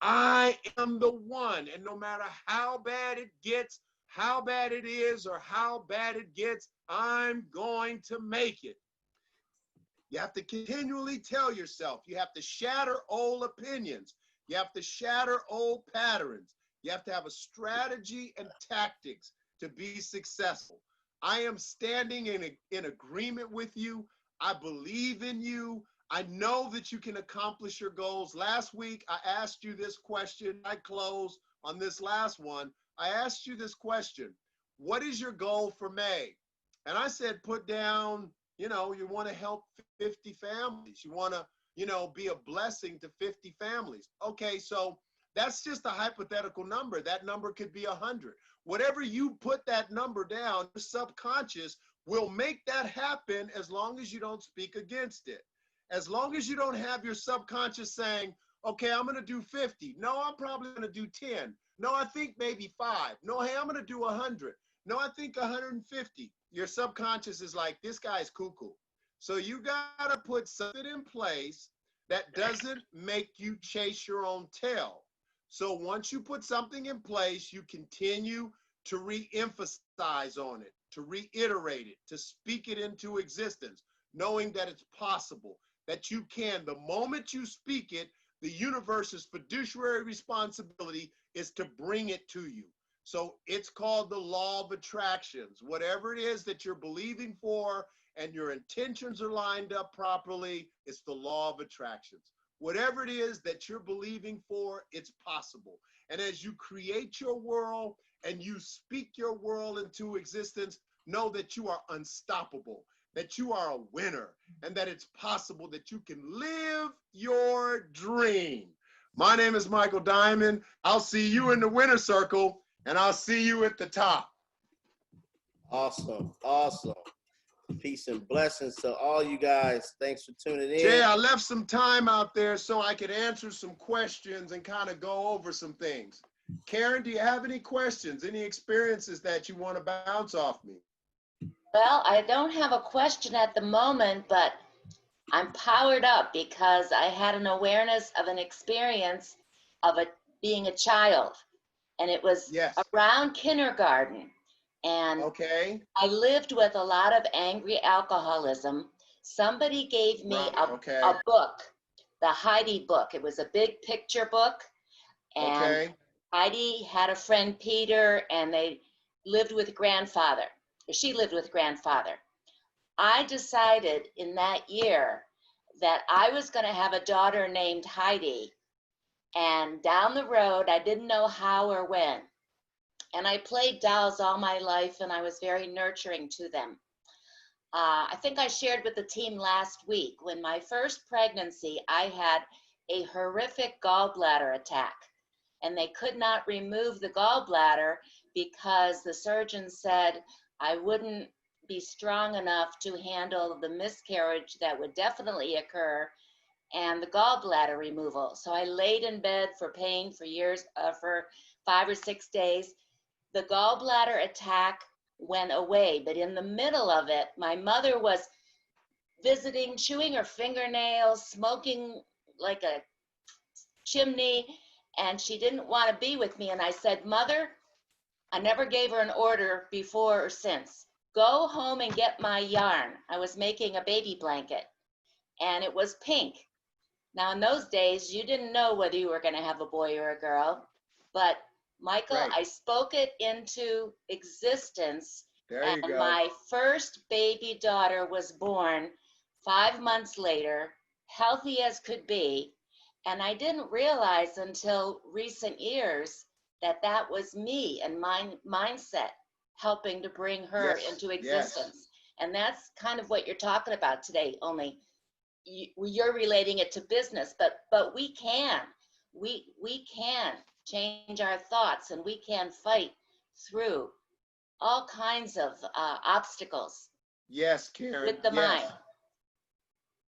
Speaker 6: I am the one. And no matter how bad it gets, how bad it is, or how bad it gets, I'm going to make it. You have to continually tell yourself. You have to shatter old opinions. You have to shatter old patterns. You have to have a strategy and tactics to be successful. I am standing in agreement with you. I believe in you. I know that you can accomplish your goals. Last week, I asked you this question. I close on this last one. I asked you this question. What is your goal for May? And I said, put down, you want to help 50 families. You want to, be a blessing to 50 families. Okay, so that's just a hypothetical number. That number could be 100. Whatever you put that number down, your subconscious will make that happen as long as you don't speak against it. As long as you don't have your subconscious saying, okay, I'm going to do 50. No, I'm probably going to do 10. No, I think maybe 5. No, hey, I'm going to do 100. No, I think 150. Your subconscious is like, this guy's cuckoo. So you got to put something in place that doesn't make you chase your own tail. So once you put something in place, you continue to re-emphasize on it, to reiterate it, to speak it into existence, knowing that it's possible, that you can. The moment you speak it, the universe's fiduciary responsibility is to bring it to you. So it's called the law of attractions. Whatever it is that you're believing for and your intentions are lined up properly, it's the law of attractions. Whatever it is that you're believing for, it's possible. And as you create your world and you speak your world into existence, know that you are unstoppable, that you are a winner, and that it's possible that you can live your dream. My name is Michael Diamond. I'll see you in the winner circle, and I'll see you at the top.
Speaker 2: Awesome. Awesome. Peace and blessings to all you guys. Thanks for tuning in.
Speaker 6: Jay, I left some time out there so I could answer some questions and kind of go over some things. Karen, do you have any questions, any experiences that you want to bounce off me?
Speaker 9: Well, I don't have a question at the moment, but I'm powered up because I had an awareness of an experience of being a child, and it was
Speaker 6: Yes.
Speaker 9: around kindergarten. And
Speaker 6: Okay.
Speaker 9: I lived with a lot of angry alcoholism. Somebody gave me
Speaker 6: Right. Okay.
Speaker 9: a book, the Heidi book. It was a big picture book, and
Speaker 6: Okay.
Speaker 9: Heidi had a friend, Peter, and they lived with grandfather. She lived with grandfather. I decided in that year that I was going to have a daughter named Heidi. And down the road, I didn't know how or when. And I played dolls all my life, and I was very nurturing to them. I think I shared with the team last week when my first pregnancy, I had a horrific gallbladder attack. And they could not remove the gallbladder because the surgeon said I wouldn't be strong enough to handle the miscarriage that would definitely occur and the gallbladder removal. So I laid in bed for pain for years, for 5 or 6 days. The gallbladder attack went away, but in the middle of it, my mother was visiting, chewing her fingernails, smoking like a chimney, and she didn't want to be with me. And I said, Mother, I never gave her an order before or since. Go home and get my yarn. I was making a baby blanket, and it was pink. Now, in those days, you didn't know whether you were going to have a boy or a girl, but Michael,
Speaker 6: Right.
Speaker 9: I spoke it into existence,
Speaker 6: There you
Speaker 9: and
Speaker 6: go.
Speaker 9: my first baby daughter was born 5 months later, healthy as could be. And I didn't realize until recent years that that was me and my mindset helping to bring her
Speaker 6: Yes.
Speaker 9: into
Speaker 6: Yes.
Speaker 9: existence. And that's kind of what you're talking about today, only you're relating it to business, but we can change our thoughts, and we can fight through all kinds of obstacles
Speaker 6: Yes, Karen.
Speaker 9: with the
Speaker 6: Yes.
Speaker 9: mind.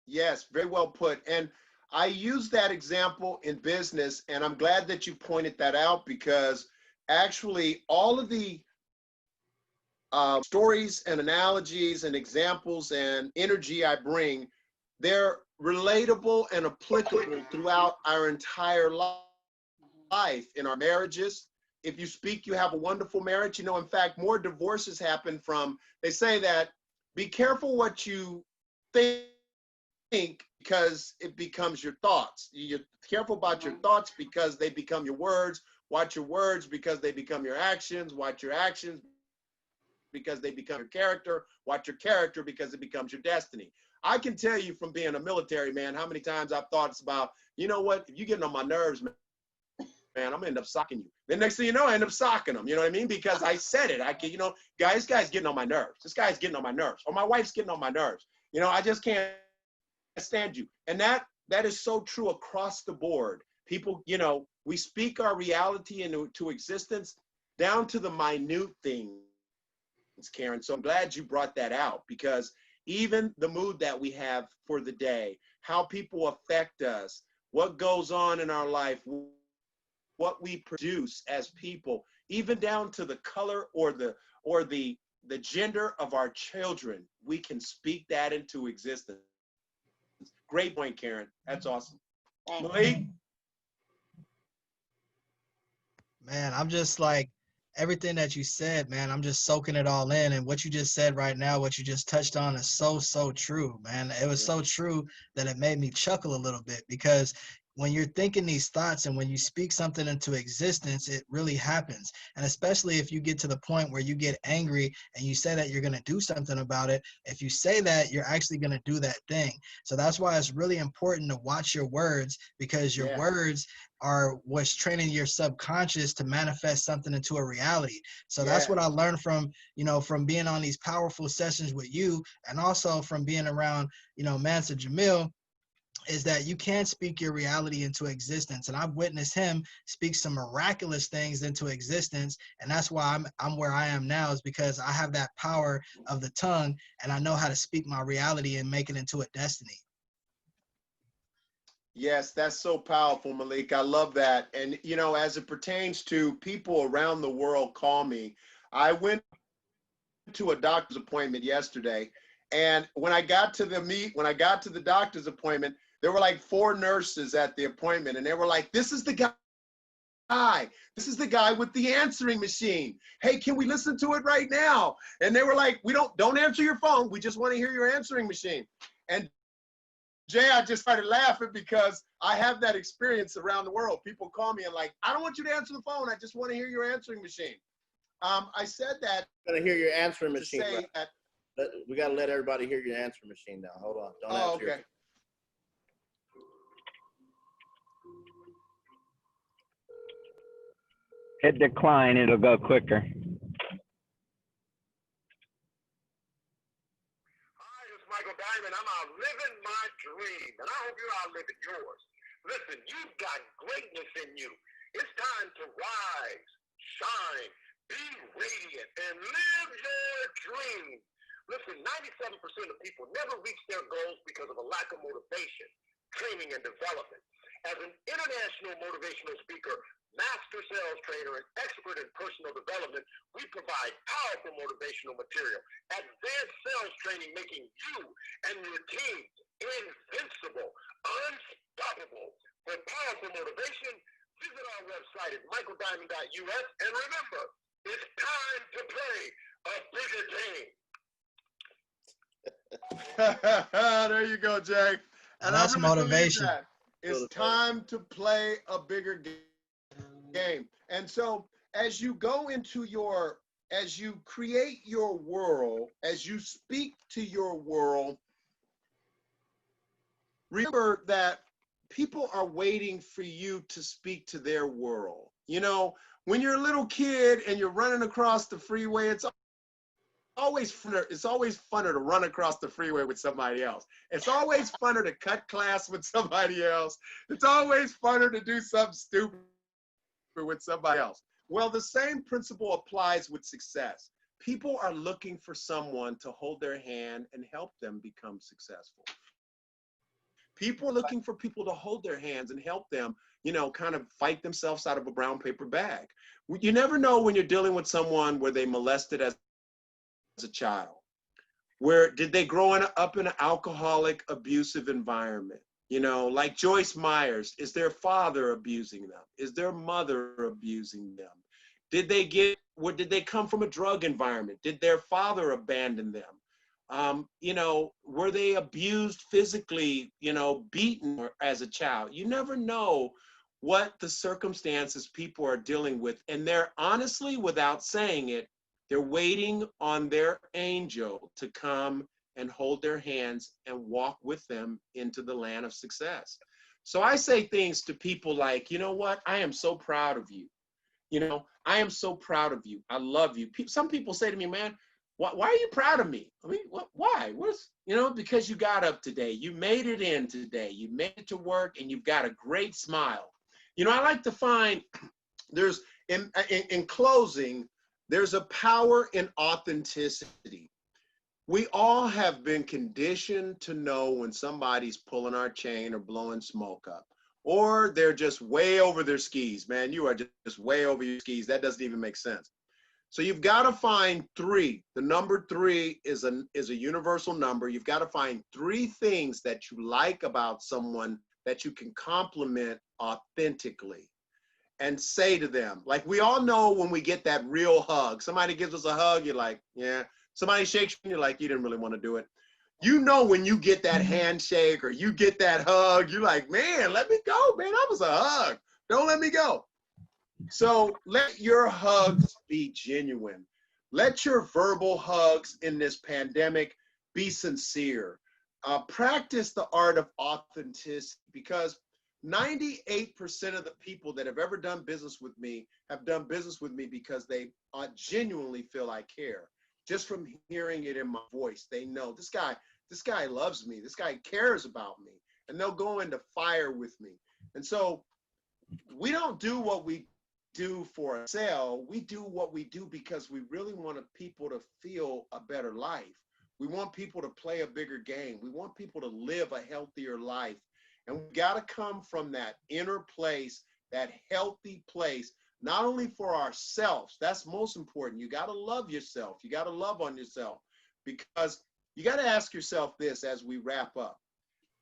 Speaker 6: Yes, very well put. And I use that example in business, and I'm glad that you pointed that out because actually all of the stories and analogies and examples and energy I bring, they're relatable and applicable throughout our entire life in our marriages. If you speak, you have a wonderful marriage. You know, in fact, more divorces happen from, they say that be careful what you think because it becomes your thoughts. You're careful about your thoughts because they become your words. Watch your words because they become your actions. Watch your actions because they become your character. Watch your character because it becomes your destiny. I can tell you from being a military man how many times I've thought about, you know what, if you're getting on my nerves, man, I'm gonna end up socking you. Then next thing you know, I end up socking them. You know what I mean? Because I said it. I can, you know, guys, this guy's getting on my nerves. This guy's getting on my nerves. Or my wife's getting on my nerves. You know, I just can't stand you. And that is so true across the board. People, you know, we speak our reality into existence down to the minute things, Karen. So I'm glad you brought that out because even the mood that we have for the day, how people affect us, what goes on in our life, what we produce as people, even down to the color or the gender of our children, we can speak that into existence. Great point, Karen. That's awesome.
Speaker 9: Thanks.
Speaker 6: Malik?
Speaker 7: Man, I'm just like everything that you said, man, I'm just soaking it all in. And what you just said right now, what you just touched on is so true, man. It was so true that it made me chuckle a little bit because when you're thinking these thoughts and when you speak something into existence, it really happens. And especially if you get to the point where you get angry and you say that you're going to do something about it, if you say that, you're actually going to do that thing. So that's why it's really important to watch your words because your words are what's training your subconscious to manifest something into a reality. So that's what I learned from, you know, from being on these powerful sessions with you and also from being around, you know, Mansa Jamil, is that you can speak your reality into existence. And I've witnessed him speak some miraculous things into existence. And that's why I'm where I am now, is because I have that power of the tongue and I know how to speak my reality and make it into a destiny.
Speaker 6: Yes, that's so powerful, Malik. I love that. And, you know, as it pertains to people around the world call me, I went to a doctor's appointment yesterday, and when I got to the doctor's appointment, there were like 4 nurses at the appointment, and they were like, "This is the guy. This is the guy with the answering machine. Hey, can we listen to it right now?" And they were like, don't answer your phone. We just want to hear your answering machine." And Jay, I just started laughing because I have that experience around the world. People call me and like, "I don't want you to answer the phone. I just want to hear your answering machine." I said that
Speaker 2: Gonna hear your answering
Speaker 6: to
Speaker 2: machine.
Speaker 6: say
Speaker 2: Right?
Speaker 6: that.
Speaker 2: We gotta let everybody hear your answering machine now. Hold on. Don't
Speaker 6: Oh,
Speaker 2: answer your
Speaker 6: okay.
Speaker 3: Hit decline, it'll go quicker.
Speaker 11: Hi, it's Michael Diamond. I'm out living my dream, and I hope you're out living yours. Listen, you've got greatness in you. It's time to rise, shine, be radiant, and live your dream. Listen, 97% of people never reach their goals because of a lack of motivation, training, and development. As an international motivational speaker, master sales trainer, and expert in personal development, we provide powerful motivational material, advanced sales training, making you and your team invincible, unstoppable. For powerful motivation, visit our website at michaeldiamond.us, and remember, it's time to play a bigger game.
Speaker 6: There you go, Jay. And
Speaker 7: That's
Speaker 6: I really
Speaker 7: motivation.
Speaker 6: believe that. It's time to play a bigger game. And so as you go into as you create your world, as you speak to your world, remember that people are waiting for you to speak to their world. You know, when you're a little kid and you're running across the freeway, it's always funner to run across the freeway with somebody else. It's always funner to cut class with somebody else. It's always funner to do something stupid with somebody else. Well, the same principle applies with success. People are looking for someone to hold their hand and help them become successful. People are looking for people to hold their hands and help them, you know, kind of fight themselves out of a brown paper bag. You never know when you're dealing with someone where they molested as a child. Where did they grow up in an alcoholic, abusive environment? You know, like Joyce Myers, is their father abusing them? Is their mother abusing them? Did they come from a drug environment? Did their father abandon them? You know, were they abused physically, you know, beaten as a child? You never know what the circumstances people are dealing with. And they're honestly, without saying it, they're waiting on their angel to come and hold their hands and walk with them into the land of success. So I say things to people like, you know what? I am so proud of you. You know, I am so proud of you. I love you. Some people say to me, man, why are you proud of me? I mean, why? You know, because you got up today. You made it in today. You made it to work and you've got a great smile. You know, I like to find there's, in closing, there's a power in authenticity. We all have been conditioned to know when somebody's pulling our chain or blowing smoke up, or they're just way over their skis. Man, you are just way over your skis. That doesn't even make sense. So you've got to find 3. The number 3 is a universal number. You've got to find 3 things that you like about someone that you can compliment authentically. And say to them, like we all know when we get that real hug, somebody gives us a hug, you're like, yeah. Somebody shakes you, you're like, you didn't really want to do it. You know when you get that handshake or you get that hug, you're like, man, let me go, man. That was a hug. Don't let me go. So let your hugs be genuine. Let your verbal hugs in this pandemic be sincere. Practice the art of authenticity, because 98% of the people that have ever done business with me have done business with me because they genuinely feel I care. Just from hearing it in my voice, they know this guy loves me. This guy cares about me, and they'll go into fire with me. And so we don't do what we do for a sale. We do what we do because we really want people to feel a better life. We want people to play a bigger game. We want people to live a healthier life. And we got to come from that inner place, that healthy place, not only for ourselves, that's most important. You got to love yourself. You got to love on yourself, because you got to ask yourself this as we wrap up.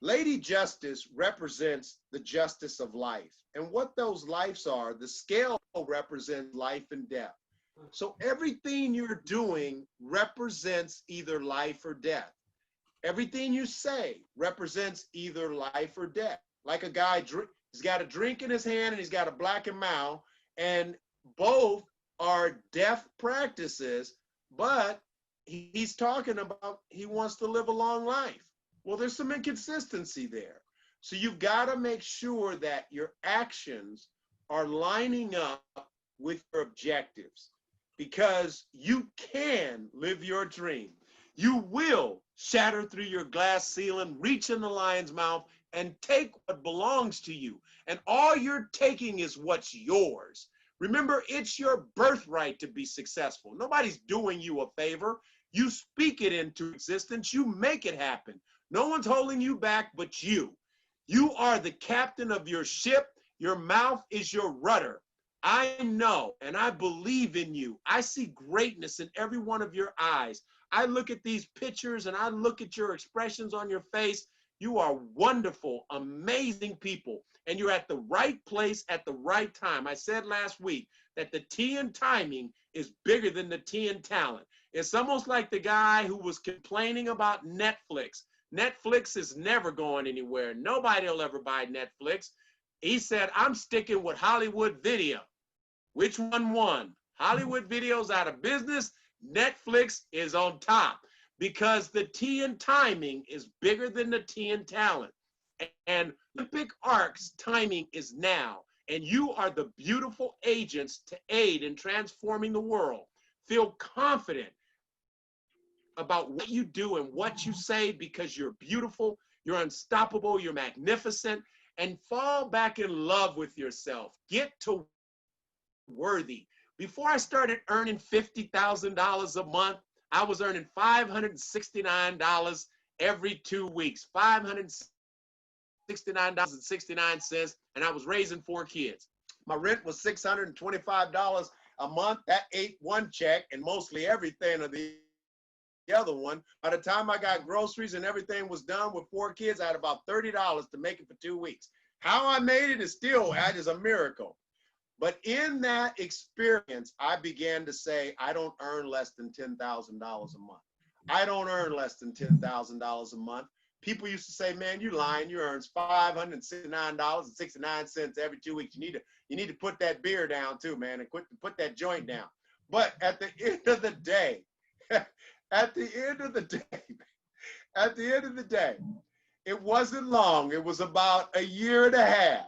Speaker 6: Lady Justice represents the justice of life. And what those lives are, the scale represents life and death. So everything you're doing represents either life or death. Everything you say represents either life or death. Like a guy, he's got a drink in his hand and he's got a black and mild, and both are death practices, but he's talking about he wants to live a long life. Well, there's some inconsistency there. So you've got to make sure that your actions are lining up with your objectives, because you can live your dream. You will shatter through your glass ceiling, reach in the lion's mouth, and take what belongs to you. And all you're taking is what's yours. Remember, it's your birthright to be successful. Nobody's doing you a favor. You speak it into existence. You make it happen. No one's holding you back but you. You are the captain of your ship. Your mouth is your rudder. I know and I believe in you. I see greatness in every one of your eyes. I look at these pictures and I look at your expressions on your face. You are wonderful, amazing people, and you're at the right place at the right time. I said last week that the T in timing is bigger than the T in talent. It's almost like the guy who was complaining about Netflix. Netflix is never going anywhere. Nobody will ever buy Netflix. He said, I'm sticking with Hollywood Video. Which one won? Hollywood Video's out of business. Netflix is on top, because the T in timing is bigger than the T in talent. And Olympic Arc's timing is now. And you are the beautiful agents to aid in transforming the world. Feel confident about what you do and what you say, because you're beautiful, you're unstoppable, you're magnificent, and fall back in love with yourself. Get to worthy. Before I started earning $50,000 a month, I was earning $569 every 2 weeks, $569.69, and I was raising 4 kids. My rent was $625 a month. That ate one check and mostly everything of the other one. By the time I got groceries and everything was done with 4 kids, I had about $30 to make it for 2 weeks. How I made it is still, that is a miracle. But in that experience, I began to say, I don't earn less than $10,000 a month. I don't earn less than $10,000 a month. People used to say, man, you're lying. You earn $569.69 every 2 weeks. You need to put that beer down too, man, and put that joint down. But at the end of the day, at the end of the day, it wasn't long. It was about a year and a half.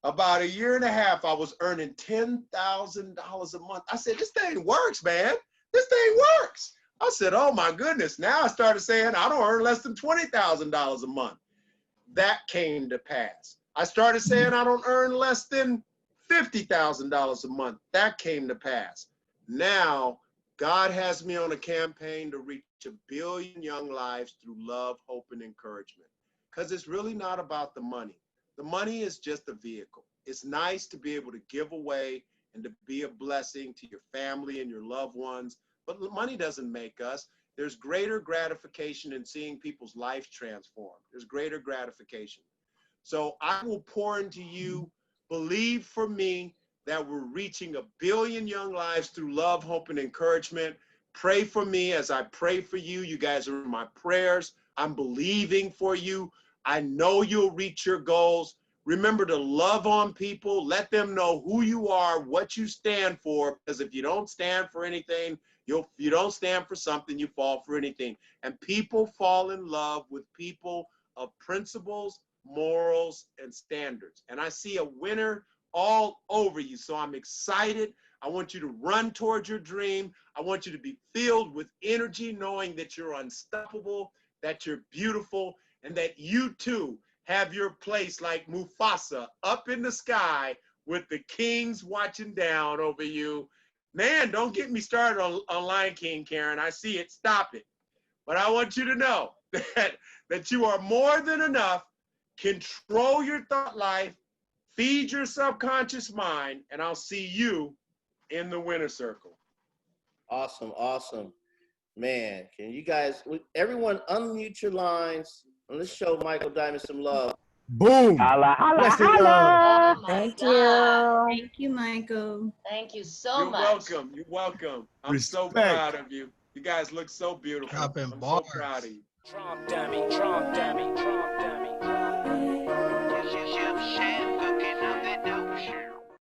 Speaker 6: About a year and a half, I was earning $10,000 a month. I said, this thing works, man. This thing works. I said, oh my goodness. Now I started saying, I don't earn less than $20,000 a month. That came to pass. I started saying, I don't earn less than $50,000 a month. That came to pass. Now, God has me on a campaign to reach 1 billion young lives through love, hope, and encouragement. Because it's really not about the money. The money is just a vehicle. It's nice to be able to give away and to be a blessing to your family and your loved ones, but money doesn't make us. There's greater gratification in seeing people's lives transformed. There's greater gratification. So I will pour into you. Believe for me that we're reaching 1 billion young lives through love, hope, and encouragement. Pray for me as I pray for you. You guys are in my prayers. I'm believing for you. I know you'll reach your goals. Remember to love on people. Let them know who you are, what you stand for, because if you don't stand for anything, you don't stand for something, you fall for anything. And people fall in love with people of principles, morals, and standards. And I see a winner all over you. So I'm excited. I want you to run towards your dream. I want you to be filled with energy, knowing that you're unstoppable, that you're beautiful, and that you too have your place like Mufasa up in the sky with the kings watching down over you. Man, don't get me started on Lion King, Karen. I see it. Stop it. But I want you to know that you are more than enough. Control your thought life. Feed your subconscious mind, and I'll see you in the winner circle.
Speaker 2: Awesome, awesome. Man, can you guys, everyone unmute your lines and let's show Michael Diamond some love.
Speaker 5: Boom.
Speaker 3: Holla, holla,
Speaker 5: Blessed
Speaker 3: holla.
Speaker 9: Oh my
Speaker 12: Thank
Speaker 9: God.
Speaker 12: you.
Speaker 13: Thank you, Michael.
Speaker 9: Thank you so
Speaker 6: You're
Speaker 9: much.
Speaker 6: welcome. You're welcome. I'm so
Speaker 5: Respect.
Speaker 6: proud of you. You guys look so beautiful.
Speaker 7: Dropping
Speaker 6: I'm
Speaker 7: bars.
Speaker 6: so proud of you.
Speaker 1: Trump dummy, Trump dummy, Trump dummy.